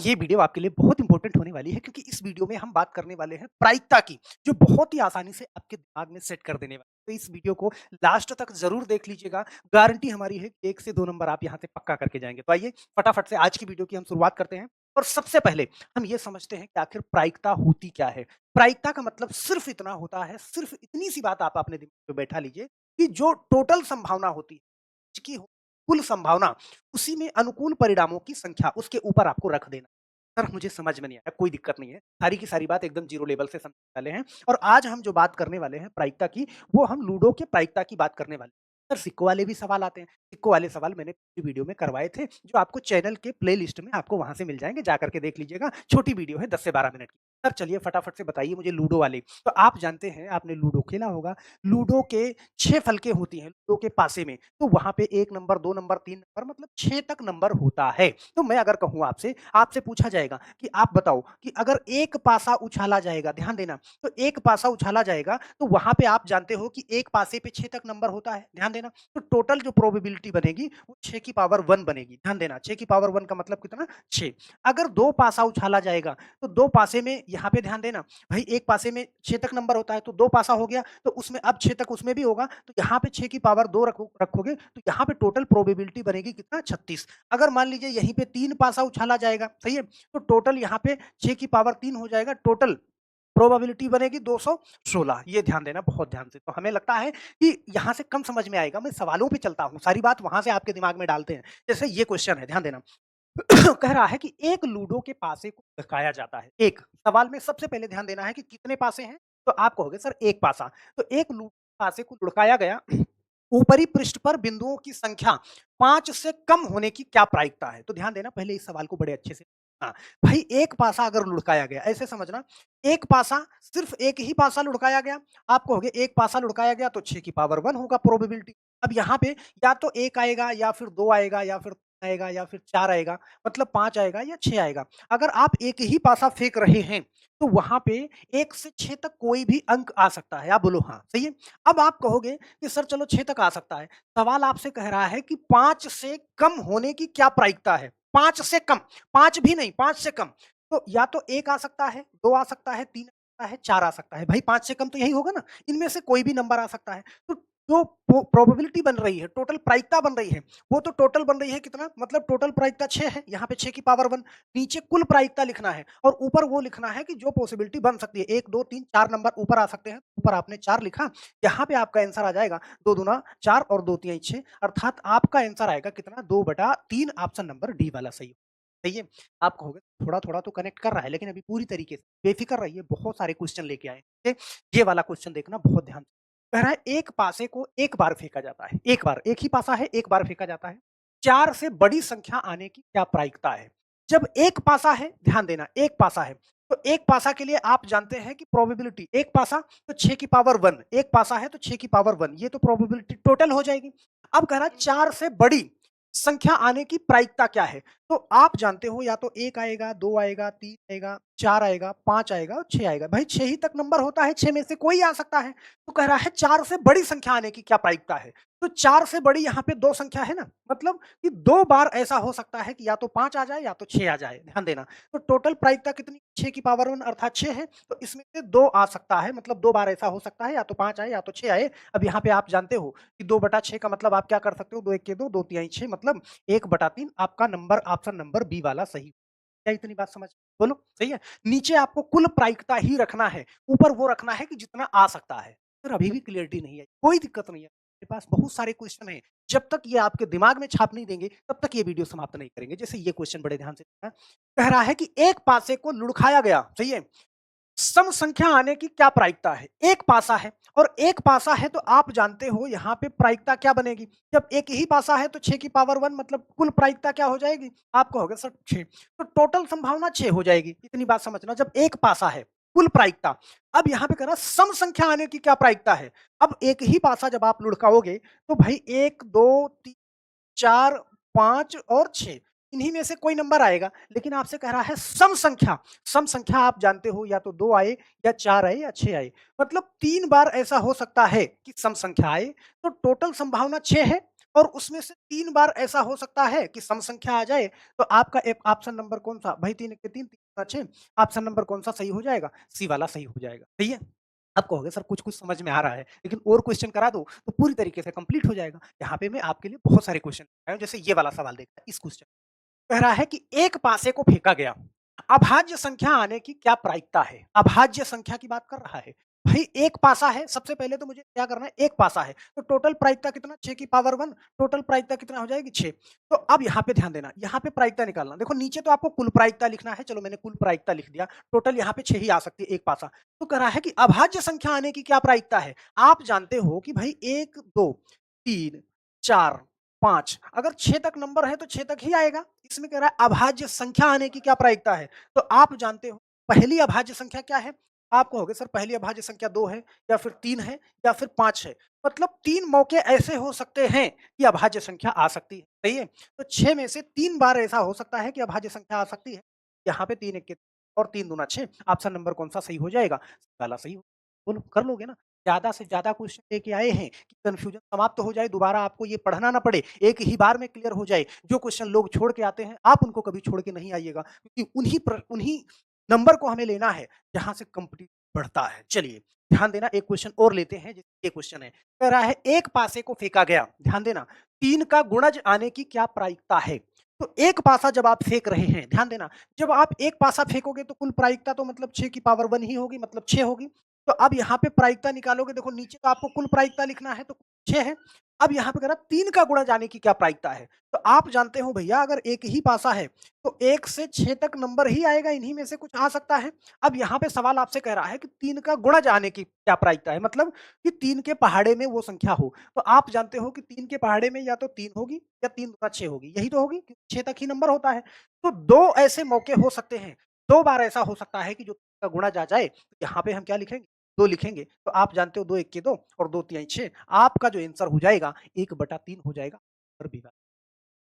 ये वीडियो आपके लिए बहुत इंपॉर्टेंट होने वाली है क्योंकि इस वीडियो में हम बात करने वाले हैं प्रायिकता की, जो बहुत ही आसानी से आपके दिमाग में सेट कर देने वाली है। तो इस वीडियो को लास्ट तक ज़रूर देख लीजिएगा, गारंटी हमारी है कि 1 से 2 नंबर आप यहाँ से पक्का करके जाएँगे। तो आइए फटाफट से आज की वीडियो की हम शुरुआत करते हैं और सबसे पहले हम ये समझते हैं कि आखिर प्रायिकता होती क्या है? प्रायिकता का मतलब सिर्फ़ इतना होता है, सिर्फ़ इतनी सी बात आप अपने दिमाग में बैठा लीजिए कि जो टोटल संभावना होती है, की कुल संभावना, उसी में अनुकूल परिणामों की संख्या उसके ऊपर आपको रख देना। सर मुझे समझ में नहीं आया, कोई दिक्कत नहीं है। सारी की सारी बात एकदम ज़ीरो लेवल से समझने वाले हैं और आज हम जो बात करने वाले हैं प्रायिकता की, वो हम लूडो के प्रायिकता की बात करने वाले हैं। सर सिक्कों वाले भी सवाल आते हैं। सिक्कों वाले सवाल मैंने पिछली वीडियो में करवाए थे, जो आपको चैनल के प्लेलिस्ट में आपको वहाँ से मिल जाएँगे, जाकर के देख लीजिएगा। छोटी वीडियो है 10 से 12 मिनट की। सर चलिए फटाफट से बताइए मुझे लूडो वाले। तो आप जानते हैं, आपने लूडो खेला होगा, लूडो के 6 फलकें होती हैं, लूडो के पासे में। तो वहाँ पे 1 नंबर, 2 नंबर, 3 नंबर मतलब 6 तक नंबर होता है। तो मैं अगर कहूँ आपसे, आपसे पूछा जाएगा कि आप बताओ कि अगर एक पासा उछाला जाएगा, ध्यान देना, तो एक पासा उछाला जाएगा, तो वहाँ पे आप जानते हो कि एक पासे पे 6 तक नंबर होता है, ध्यान देना। तो टोटल जो प्रोबेबिलिटी बनेगी, वो 6 की पावर 1 बनेगी, ध्यान देना। 6 की पावर 1 का मतलब कितना? 6। अगर 2 पासा उछाला जाएगा, तो 2 पासे में यहाँ पे ध्यान देना, भई एक पासे में 6 तक नंबर होता है, तो 2 पासा हो गया, तो उसमें अब 6 तक उसमें भी होगा, तो यहाँ पे 6 की पावर 2 रखोगे, तो यहाँ पे टोटल प्रोबेबिलिटी बनेगी कितना? 36। अगर मान लीजिए यहीं पे 3 पासा उछाला जाएगा, सही है? तो टोटल यहाँ पे 6 की पावर 3 हो जाएगा, टोटल प्रोबेबिलिटी बनेगी 216। ये ध्यान देना बहुत ध्यान से। तो हमें लगता है कि यहाँ से कम समझ में आएगा, मैं सवालों पे चलता हूँ, सारी बात वहाँ से आपके दिमाग में डालते हैं। जैसे ये क्वेश्चन है, ध्यान देना। कह रहा है कि एक लूडो के पासे को लुढ़काया जाता है। एक सवाल में सबसे पहले ध्यान देना है कि कितने पासे हैं? तो आप कहोगे सर 1 पासा। तो एक लूडो के पासे को लुढ़काया गया, ऊपरी पृष्ठ पर बिंदुओं की संख्या 5 से कम होने की क्या प्रायिकता है? तो ध्यान देना पहले इस सवाल को बड़े अच्छे से। हाँ, भाई एक पासा अगर लुढ़काया गया, ऐसे समझना, एक पासा, सिर्फ एक ही पासा लुढ़काया गया, आप कहोगे एक पासा लुढ़काया गया तो 6 की पावर 1 होगा प्रोबेबिलिटी। अब यहाँ पे या तो 1 आएगा या फिर 2 आएगा या फिर 3 आएगा या फिर 4 आएगा, मतलब 5 आएगा या 6 आएगा। अगर आप एक ही पासा फेंक रहे हैं, तो वहाँ पे 1 से 6 तक कोई भी अंक आ सकता है। आप बोलो हाँ, सही है? अब आप कहोगे कि सर चलो 6 तक आ सकता है। सवाल आपसे कह रहा है कि 5 से कम होने की क्या प्रायिकता है? 5 से कम, 5 भी नहीं, 5 से कम। तो या तो 1 आ सकता है, 2 आ सकता है, 3 आ सकता है, 4 आ सकता है। भाई 5 से कम तो यही होगा ना? इनमें से कोई भी नंबर आ सकता है। तो जो प्रोबेबिलिटी बन रही है, टोटल प्रायिकता बन रही है, वो तो टोटल बन रही है कितना? मतलब टोटल प्रायिकता 6 है, यहाँ पे 6 की पावर 1। नीचे कुल प्रायिकता लिखना है और ऊपर वो लिखना है कि जो पॉसिबिलिटी बन सकती है। 1, 2, 3, 4 नंबर ऊपर आ सकते हैं। ऊपर आपने 4 लिखा, यहाँ पे आपका आंसर आ जाएगा 2 दूना 4 और 2 तिहाई 6, अर्थात आपका आंसर आएगा कितना? 2/3। ऑप्शन नंबर डी वाला सही। सही है? आप कहोगे थोड़ा-थोड़ा तो कनेक्ट कर रहा है, लेकिन अभी पूरी तरीके से बेफ़िक्र रहिए, बहुत सारे क्वेश्चन लेके आए हैं, ठीक है? ये वाला क्वेश्चन देखना बहुत ध्यान से। कह रहा है एक पासे को एक बार फेंका जाता है, एक बार, एक ही पासा है, एक बार फेंका जाता है। 4 से बड़ी संख्या आने की क्या प्रायिकता है? जब एक पासा है, ध्यान देना, एक पासा है, तो एक पासा के लिए आप जानते हैं कि प्रोबेबिलिटी, एक पासा तो 6 की पावर 1, एक पासा है तो 6 की पावर 1, ये तो प्रोबेबिलिटी टोटल हो जाएगी। अब कह रहा है 4 से बड़ी संख्या आने की प्रायिकता क्या है? तो आप जानते हो या तो 1 आएगा, 2 आएगा, 3 आएगा, 4 आएगा, 5 आएगा और 6 आएगा। भाई 6 ही तक नंबर होता है, 6 में से कोई आ सकता है। तो कह रहा है 4 से बड़ी संख्या आने की क्या प्रायिकता है? तो 4 से बड़ी यहाँ पे 2 संख्या है ना, मतलब कि 2 बार ऐसा हो सकता है कि या तो 5 आ जाए या तो 6 आ जाए, ध्यान देना। तो टोटल प्रायिकता कितनी? 6 की पावर 1 अर्थात 6 है, तो इसमें से 2 आ सकता है, मतलब 2 बार ऐसा हो सकता है, या तो 5 आए या तो 6 आए। अब यहाँ पे आप जानते हो कि 2/6 का मतलब आप क्या कर सकते हो? 2 1 के 2, 2 तिहाई 6, मतलब 1/3। आपका नंबर, ऑप्शन नंबर बी वाला सही। क्या इतनी बात समझ बोलो, सही है? नीचे आपको कुल प्रायिकता ही रखना है, ऊपर वो रखना है कि जितना आ सकता है। सर अभी भी क्लैरिटी नहीं है, कोई दिक्कत नहीं है। मेरे पास बहुत सारे क्वेश्चन हैं, जब तक ये आपके दिमाग में छाप नहीं देंगे, तब तक ये वीडियो समाप्त नहीं करेंगे। जैसे ये क्वेश्चन बड़े ध्यान से देखना, कह रहा है कि एक पासे को लुढ़काया गया, सही है? सम संख्या आने की क्या प्रायिकता है? एक पासा है और एक पासा है, तो आप जानते हो यहाँ पे प्रायिकता क्या बनेगी? जब एक ही पासा है तो 6 की पावर 1, मतलब कुल प्रायिकता क्या हो जाएगी? आप कहोगे सर 6, तो टोटल संभावना 6 हो जाएगी। इतनी बात समझना, जब एक पासा है, कुल प्रायिकता। अब यहाँ पे कह रहा सम संख्या आने की क्या प्रायिकता है? अब एक ही पासा जब आप लुढ़काओगे, तो भाई 1, 2, 3, 4, 5 और 6, इन्हीं में से कोई नंबर आएगा। लेकिन आपसे कह रहा है सम संख्या। सम संख्या आप जानते हो, या तो 2 आए या 4 आए या 6 आए। मतलब 3 बार ऐसा हो सकता है कि सम संख्या आए, तो टोटल संभावना 6 है और उसमें से 3 बार ऐसा हो सकता है कि सम संख्या आ जाए, तो आपका एक ऑप्शन नंबर कौन-सा? भाई 3 एक के 3, 3 गुना 6 ऑप्शन नंबर कौन-सा सही हो जाएगा? सी वाला सही हो जाएगा। सही है? आप कहोगे सर कुछ-कुछ समझ में आ रहा है, लेकिन और क्वेश्चन करा दो तो पूरी तरीके से कंप्लीट हो जाएगा। यहाँ पे मैं आपके लिए बहुत सारे क्वेश्चन लाया हूँ, जैसे ये वाला सवाल देखना इस क्वेश्चन कह रहा है कि एक पासे को फेंका गया। अभाज्य संख्या आने की क्या प्रायिकता है? अभाज्य संख्या की बात कर रहा है। भाई एक पासा है, सबसे पहले तो मुझे क्या करना है, एक पासा है, तो टोटल प्रायिकता कितना 6 की पावर 1 टोटल प्रायिकता कितना हो जाएगी 6। तो अब यहाँ पे ध्यान देना, यहाँ पे प्रायिकता निकालना। देखो नीचे तो आपको कुल प्रायिकता लिखना है, चलो मैंने कुल प्रायिकता लिख दिया। टोटल यहाँ पे 6 ही आ सकती है एक पासा। तो कह रहा है कि अभाज्य संख्या आने की क्या प्रायिकता है? आप जानते हो कि भाई 1, 2, 3, 4, 5 अगर 6 तक नंबर है तो 6 तक ही आएगा। इसमें कह रहा है अभाज्य संख्या आने की क्या प्रायिकता है? तो आप जानते हो पहली अभाज्य संख्या क्या है? आप कहोगे सर पहली अभाज्य संख्या 2 है या फिर 3 है या फिर 5 है। मतलब 3 मौके ऐसे हो सकते हैं कि अभाज्य संख्या आ सकती है। सही है? तो 6 में से 3 बार ऐसा हो सकता है कि अभाज्य संख्या आ सकती है। यहाँ पे 3 एक और 3 दूना 6 ऑप्शन नंबर कौन-सा सही हो जाएगा? वाला सही हो बोलो कर लोगे ना? ज़्यादा से ज़्यादा क्वेश्चन लेके आए हैं कि कन्फ्यूजन समाप्त हो जाए, दोबारा आपको ये पढ़ना ना पड़े, एक ही बार में क्लियर हो जाए। जो क्वेश्चन लोग छोड़ के आते हैं, आप उनको कभी छोड़ के नहीं आइएगा क्योंकि उन्हीं नंबर को हमें लेना है, जहाँ से कॉम्पिटिशन बढ़ता है। चलिए, ध्यान देना एक क्वेश्चन और लेते हैं, जैसे ये क्वेश्चन है, कह रहा है एक पासे को फेंका गया, ध्यान देना, 3 का गुणज आने की क्या प्रायिकता है? तो एक पासा जब आप फेंक रहे हैं, ध्यान देना, जब आप एक पासा फेंकोगे तो कुल प्रायिकता तो मतलब 6 की पावर 1 ही होगी, मतलब 6 होगी। तो अब यहाँ पे प्रायिकता निकालोगे, देखो नीचे तो आपको कुल प्रायिकता लिखना है तो 6 है। अब यहाँ पे कह रहा 3 का गुणा जाने की क्या प्रायिकता है? तो आप जानते हो भैया अगर एक ही पासा है, तो 1 से 6 तक नंबर ही आएगा, इन्हीं में से कुछ आ सकता है। अब यहाँ पे सवाल आपसे कह रहा है कि 3 का गुणा जाने की क्या प्रायिकता है? मतलब कि 3 के पहाड़े में वो संख्या हो। तो आप जानते हो कि 3 के पहाड़े में या तो 3 होगी या 3 दूना 6 होगी, यही तो होगी क्योंकि 6 तक ही नंबर होता है। तो 2 ऐसे मौके हो सकते हैं, 2 बार ऐसा हो सकता है कि जो 3 का गुणा जा जाए, तो यहाँ पे हम क्या लिखेंगे? 2 लिखेंगे, तो आप जानते हो 2 एक के 2 और 2 तिहाई 6 आपका जो आंसर हो जाएगा 1/3 हो जाएगा और बी वाला।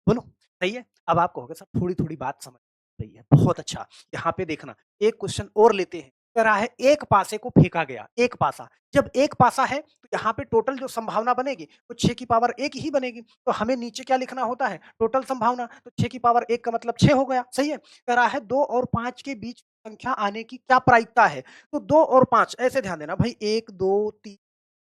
बोलो, सही है? अब आप कहोगे सर थोड़ी-थोड़ी बात समझ में रही है, बहुत अच्छा। यहाँ पे देखना, एक क्वेश्चन और लेते हैं, कह रहा है एक पासे को फेंका गया, एक पासा। जब एक पासा है, तो यहाँ पे टोटल जो संभावना बनेगी, वो 6 की पावर 1 ही बनेगी। तो हमें नीचे क्या लिखना होता है? टोटल संभावना, तो 6 की पावर 1 का मतलब 6 हो गया, सही है? कह रहा है 2 और 5 के बीच संख्या आने की क्या प्रायिकता है? तो 2 और 5 ऐसे ध्यान देना भाई 1, 2, 3,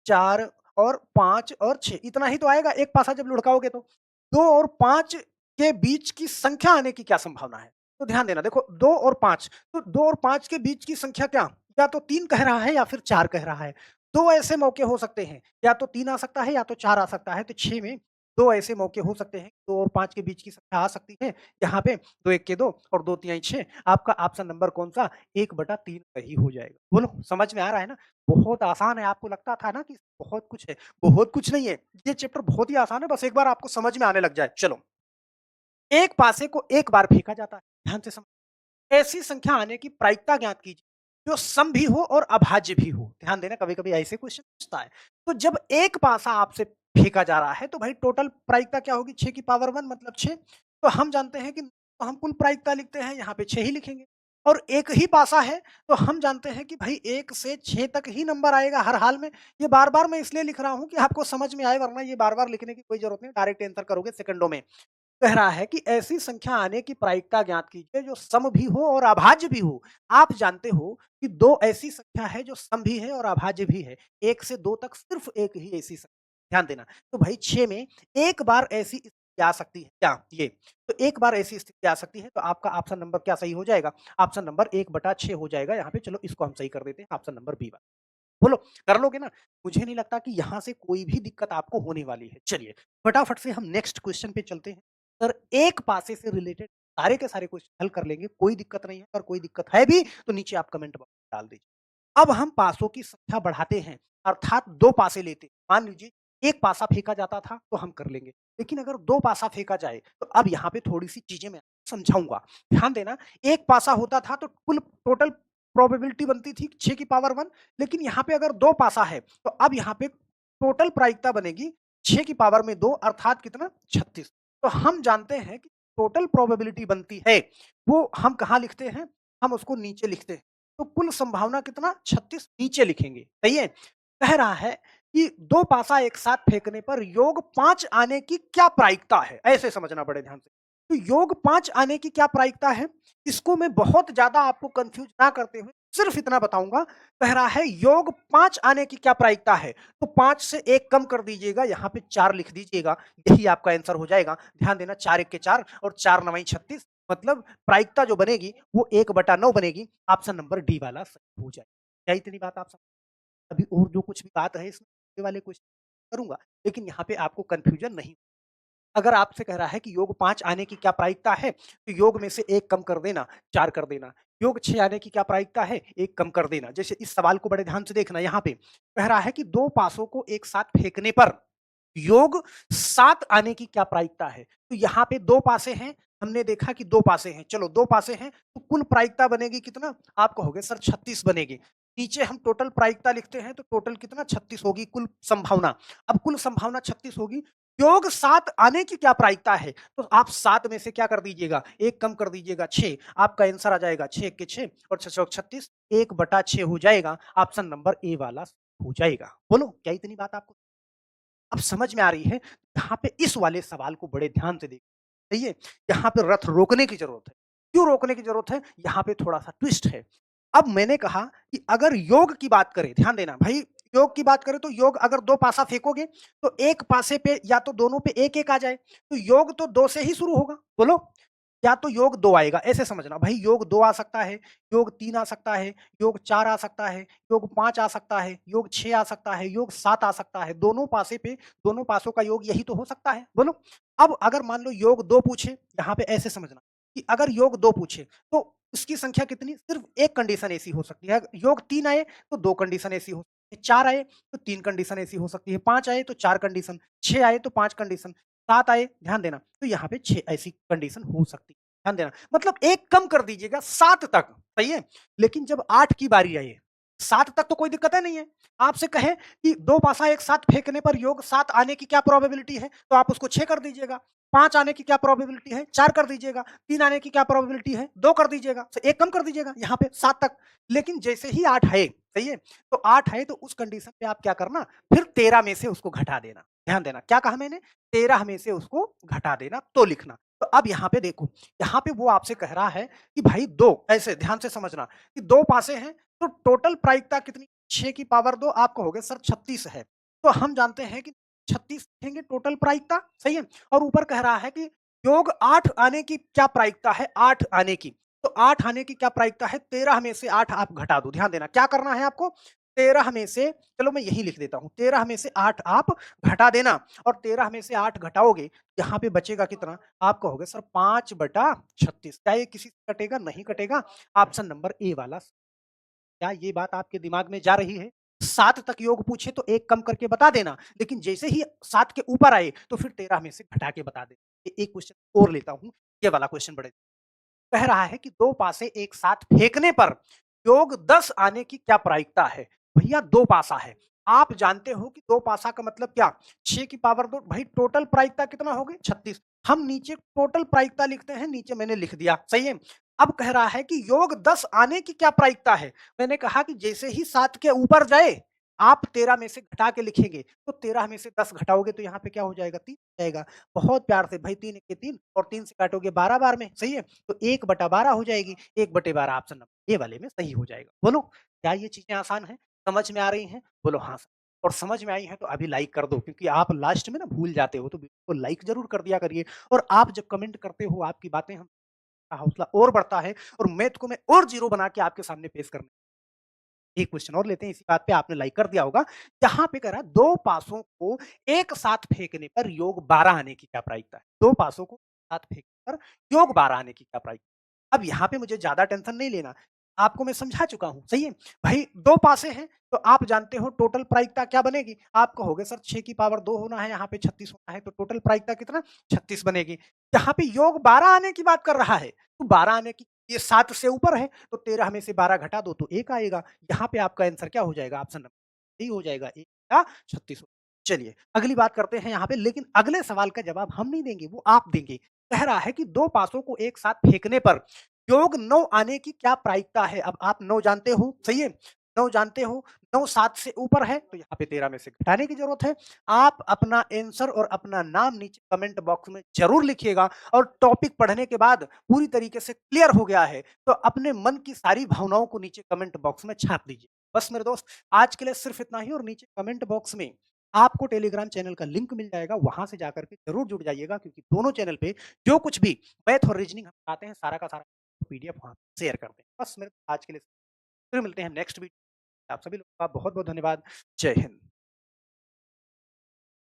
4 और 5 और 6 इतना ही तो आएगा एक पासा जब लुढ़काओगे तो। 2 और 5 के बीच की संख्या आने की क्या संभावना है? तो ध्यान देना देखो 2 और 5 तो 2 और 5 के बीच की संख्या क्या? या तो 3 कह रहा है या फिर 4 कह रहा है। 2 ऐसे मौके हो सकते हैं, या तो 3 आ सकता है या तो 4 आ सकता है। तो 6 में 2 ऐसे मौके हो सकते हैं, 2 और 5 के बीच की संख्या आ सकती है। यहाँ पे 2 एक के 2 और 2 तिहाई 6 आपका ऑप्शन नंबर कौन-सा? 1/3 सही हो जाएगा। बोलो समझ में आ रहा है ना? बहुत आसान है, आपको लगता था ना कि बहुत कुछ है, बहुत कुछ नहीं है। ये चैप्टर बहुत ही आसान है, बस एक बार आपको समझ में आने लग जाए। चलो, एक पासे को एक बार फेंका जाता है, ध्यान से समझ ऐसी संख्या आने की प्रायिकता ज्ञात कीजिए, जो सम भी हो और अभाज्य भी हो। ध्यान देना कभी-कभी ऐसे क्वेश्चन पूछता है। तो जब एक पासा आपसे फेंका जा रहा है, तो भाई टोटल प्रायिकता क्या होगी? 6 की पावर 1 मतलब 6। तो हम जानते हैं कि हम कुल प्रायिकता लिखते हैं, यहाँ पे 6 ही लिखेंगे। और एक ही पासा है, तो हम जानते हैं कि भाई 1 से 6 तक ही नंबर आएगा हर हाल में। ये बार-बार मैं इसलिए लिख रहा हूँ कि आपको समझ में आए, वरना ये बार-बार लिखने की कोई ज़रूरत नहीं, डायरेक्ट आंसर करोगे सेकंडों में। कह रहा है कि ऐसी संख्या आने की प्रायिकता ज्ञात कीजिए जो सम भी हो और अभाज्य भी हो। आप जानते हो कि 2 ऐसी संख्या है जो सम भी है और अभाज्य भी है। 1 से 2 तक सिर्फ एक ही ऐसी संख्या, ध्यान देना। तो भाई 6 में एक बार ऐसी स्थिति आ सकती है क्या? ये। तो एक बार ऐसी स्थिति आ सकती है, तो आपका ऑप्शन नंबर क्या सही हो जाएगा? ऑप्शन नंबर 1/6 हो जाएगा यहाँ पे। चलो इसको हम सही कर देते हैं, ऑप्शन नंबर बी वाला। बोलो, कर लोगे ना? मुझे नहीं लगता कि यहाँ से कोई भी दिक्कत आपको होने वाली है। चलिए, फटाफट से हम नेक्स्ट क्वेश्चन पे चलते हैं। सर, एक पासे से रिलेटेड सारे के सारे क्वेश्चन हल कर लेंगे, कोई दिक्कत नहीं है। अगर कोई दिक्कत है भी, तो नीचे आप कमेंट बॉक्स में डाल दीजिए। अब हम पासों की संख्या बढ़ाते हैं, अर्थात 2 पासे लेते हैं। मान लीजिए 1 पासा फेंका जाता था, तो हम कर लेंगे। लेकिन अगर 2 पासा फेंका जाए, तो अब यहाँ पे थोड़ी-सी चीज़ें मैं समझाऊँगा। ध्यान देना, 1 पासा होता था, तो कुल टोटल प्रोबेबिलिटी बनती थी 6 की पावर 1, लेकिन यहाँ पे अगर 2 पासा है, तो अब यहाँ पे टोटल प्रायिकता बनेगी 6 की पावर में 2 अर्थात कितना? 36। तो हम जानते हैं कि टोटल प्रोबेबिलिटी बनती है, वो हम कहाँ लिखते हैं? हम उसको नीचे लिखते हैं। तो कुल संभावना कितना? 36 नीचे लिखेंगे, सही है? कह रहा है कि 2 पासा एक साथ फेंकने पर योग 5 आने की क्या प्रायिकता है? ऐसे समझना बड़े ध्यान से। तो योग 5 आने की क्या प्रायिकता है? इसको मैं बहुत ज़्यादा आपको कन्फ्यूज़ ना करते हुए सिर्फ़ इतना बताऊँगा, कह रहा है योग 5 आने की क्या प्रायिकता है? तो 5 से 1 कम कर दीजिएगा, यहाँ पे 4 लिख दीजिएगा, यही आपका आंसर हो जाएगा। ध्यान देना 4 1 के 4 और 4 9 36 मतलब प्रायिकता जो बनेगी वो 1/9 बनेगी। ऑप्शन नंबर डी वाला सही हो जाएगा। क्या इतनी बात आप समझ अभी और जो कुछ भी बात है इसमें ये वाले क्वेश्चन करूँगा, लेकिन यहाँ पे आपको कन्फ्यूजन नहीं अगर आपसे कह रहा है कि योग 5 आने की क्या प्रायिकता है, तो योग में से 1 कम कर देना, 4 कर देना। योग 6 आने की क्या प्रायिकता है, 1 कम कर देना। जैसे इस सवाल को बड़े ध्यान से देखना यहाँ पे, कह रहा है कि 2 पासों को एक साथ फेंकने पर योग 7 आने की क्या प्रायिकता है? तो यहाँ पे 2 पासे हैं, हमने देखा कि 2 पासे हैं, चलो 2 पासे हैं, तो कुल प्रायिकता बनेगी कितना? आप कहोगे सर 36 बनेगी। नीचे हम टोटल प्रायिकता लिखते हैं, तो टोटल कितना 36 होगी कुल संभावना। अब कुल संभावना 36 होगी, योग 7 आने की क्या प्रायिकता है? तो आप 7 में से क्या कर दीजिएगा? 1 कम कर दीजिएगा 6, आपका आंसर आ जाएगा 6 के 6 और 6 चौक 36, 1/6 हो जाएगा, ऑप्शन नंबर ए वाला हो जाएगा। बोलो, क्या इतनी बात आपको अब समझ में आ रही है? यहाँ पे इस वाले सवाल को बड़े ध्यान से देखिए, सही है? यहाँ पे रथ रोकने की ज़रूरत है। क्यों रोकने की ज़रूरत है? यहाँ पे थोड़ा-सा ट्विस्ट है। अब मैंने कहा कि अगर योग की बात करें, ध्यान देना भाई योग की बात करें तो योग अगर 2 पासा फेंकोगे, तो 1 पासे पे या तो दोनों पे 1-1 आ जाए, तो योग तो 2 से ही शुरू होगा, बोलो? या तो योग 2 आएगा, ऐसे समझना भाई योग 2 आ सकता है, योग 3 आ सकता है, योग 4 आ सकता है, योग 5 आ सकता है, योग 6 आ सकता है, योग 7 आ सकता है, दोनों पासे पे दोनों पासों का योग यही तो हो सकता है, बोलो? अब अगर मान लो योग 2 पूछे, यहाँ पे ऐसे समझना कि अगर योग 2 पूछे, तो उसकी संख्या कितनी सिर्फ़ 1 कंडीशन ऐसी हो सकती है, योग 3 आए तो 2 कंडीशन ऐसी हो सकती है, 4 आए तो 3 कंडीशन ऐसी हो सकती है, 5 आए तो 4 कंडीशन, 6 आए तो 5 कंडीशन, 7 आए ध्यान देना, तो यहाँ पे 6 ऐसी कंडीशन हो सकती है। ध्यान देना मतलब 1 कम कर दीजिएगा 7 तक, सही है? लेकिन जब 8 की बारी आई, 7 तक तो कोई दिक्कत है नहीं है। आपसे कहें कि 2 पासा एक साथ फेंकने पर योग 7 आने की क्या प्रोबेबिलिटी है? तो आप उसको 6 कर दीजिएगा। 5 आने की क्या प्रोबेबिलिटी है? 4 कर दीजिएगा। 3 आने की क्या प्रोबेबिलिटी है? 2 कर दीजिएगा। 1 कम कर दीजिएगा यहाँ पे 7 तक। लेकिन जैसे ही 8 है, सही है? तो 8 है तो उस कंडीशन पे आप क्या करना, फिर 13 में से उसको घटा देना। ध्यान देना, क्या कहा मैंने? 13 में से उसको घटा देना तो लिखना। तो अब यहाँ पे देखो, यहाँ पे वो आपसे कह रहा है कि भाई 2 ऐसे ध्यान से समझना कि 2 पासे हैं तो टोटल प्रायिकता कितनी 6 की पावर 2 आप कहोगे सर 36 है। तो हम जानते हैं कि 36 लिखेंगे टोटल प्रायिकता, सही है? और ऊपर कह रहा है कि योग 8 आने की क्या प्रायिकता है? 8 आने की। तो 8 आने की क्या प्रायिकता है? 13 में से 8 आप घटा दो। ध्यान देना, क्या करना है आपको? 13 में से चलो मैं यही लिख देता हूँ, 13 में से 8 आप घटा देना और 13 में से 8 घटाओगे, यहाँ पे बचेगा कितना? आप कहोगे सर 5/36 क्या ये किसी से कटेगा? नहीं कटेगा। ऑप्शन नंबर ए वाला क्या ये बात आपके दिमाग में जा रही है? 7 तक योग पूछे तो 1 कम करके बता देना, लेकिन जैसे ही 7 के ऊपर आए तो फिर 13 में से घटा के बता देना। एक क्वेश्चन और लेता हूँ, ये वाला क्वेश्चन बड़े कह रहा है कि 2 पासे एक साथ फेंकने पर योग 10 आने की क्या प्रायिकता है? भैया 2 पासा है। आप जानते हो कि 2 पासा का मतलब क्या? 6 की पावर 2 भाई टोटल प्रायिकता कितना हो गई? 36 हम नीचे टोटल प्रायिकता लिखते हैं, नीचे मैंने लिख दिया, सही है? अब कह रहा है कि योग 10 आने की क्या प्रायिकता है? मैंने कहा कि जैसे ही 7 के ऊपर जाए, आप 13 में से घटा के लिखेंगे, तो 13 में से 10 घटाओगे तो यहाँ पे क्या हो जाएगा? 3 हो जाएगा। बहुत प्यार से भाई 3 एके 3 और 3 से काटोगे 12 बार में, सही है? तो 1/12 हो जाएगी, 1/12 ऑप्शन नंबर ए वाले में सही हो जाएगा। बोलो, क्या ये चीज़ें आसान हैं? समझ में आ रही हैं? बोलो हाँ सर। और समझ में आई हैं तो अभी लाइक कर दो क्योंकि आप लास्ट में ना भूल जाते हो, तो वीडियो को लाइक ज़रूर कर दिया करिए और आप जब कमेंट करते हो, आपकी बातें हम का हौसला और बढ़ता है और मैथ को मैं और ज़ीरो बना के आपके सामने पेश करने एक क्वेश्चन और लेते हैं, इसी बात पे आपने लाइक कर दिया होगा। यहाँ पे कह रहा है 2 पासों को एक साथ फेंकने पर योग 12 आने की क्या प्रायिकता है? 2 पासों को साथ फेंकने पर योग 12 आने की क्या प्रायिकता अब यहाँ पे मुझे ज़्यादा टेंशन नहीं लेना। आपको मैं समझा चुका हूँ, सही है? भाई 2 पासे हैं, तो आप जानते हो टोटल प्रायिकता क्या बनेगी? आप कहोगे सर 6 की पावर 2 होना है, यहाँ पे 36 होना है, तो टोटल प्रायिकता कितना? 36 बनेगी। यहाँ पे योग 12 आने की बात कर रहा है, तो 12 आने की ये 7 से ऊपर है, तो 13 में से 12 घटा दो तो 1 आएगा। यहाँ पे आपका आंसर क्या हो जाएगा? ऑप्शन नंबर सही हो जाएगा 1 या 36 चलिए, अगली बात करते हैं यहाँ पे लेकिन अगले सवाल का जवाब हम नहीं देंगे, वो आप देंगे। कह रहा है कि 2 पासों को एक साथ फेंकने पर योग 9 आने की क्या प्रायिकता है? अब आप 9 जानते हो, सही है? 9 जानते हो, 9-7 से ऊपर है तो यहाँ पे 13 में से घटाने की ज़रूरत है। आप अपना आंसर और अपना नाम नीचे कमेंट बॉक्स में ज़रूर लिखिएगा और टॉपिक पढ़ने के बाद पूरी तरीके से क्लियर हो गया है, तो अपने मन की सारी भावनाओं को नीचे कमेंट बॉक्स में छाप दीजिए। बस मेरे दोस्त, आज के लिए सिर्फ़ इतना ही और नीचे कमेंट बॉक्स में आपको टेलीग्राम चैनल का लिंक मिल जाएगा, वहाँ से जाकर के ज़रूर जुड़ जाइएगा क्योंकि दोनों चैनल पे जो कुछ भी मैथ और रीज़निंग हम पढ़ाते हैं, सारा का सारा पीडीएफ वहाँ शेयर करते हैं। बस मेरे आज के लिए फिर मिलते हैं नेक्स्ट वीडियो। आप सभी लोगों का बहुत-बहुत धन्यवाद। जय हिंद।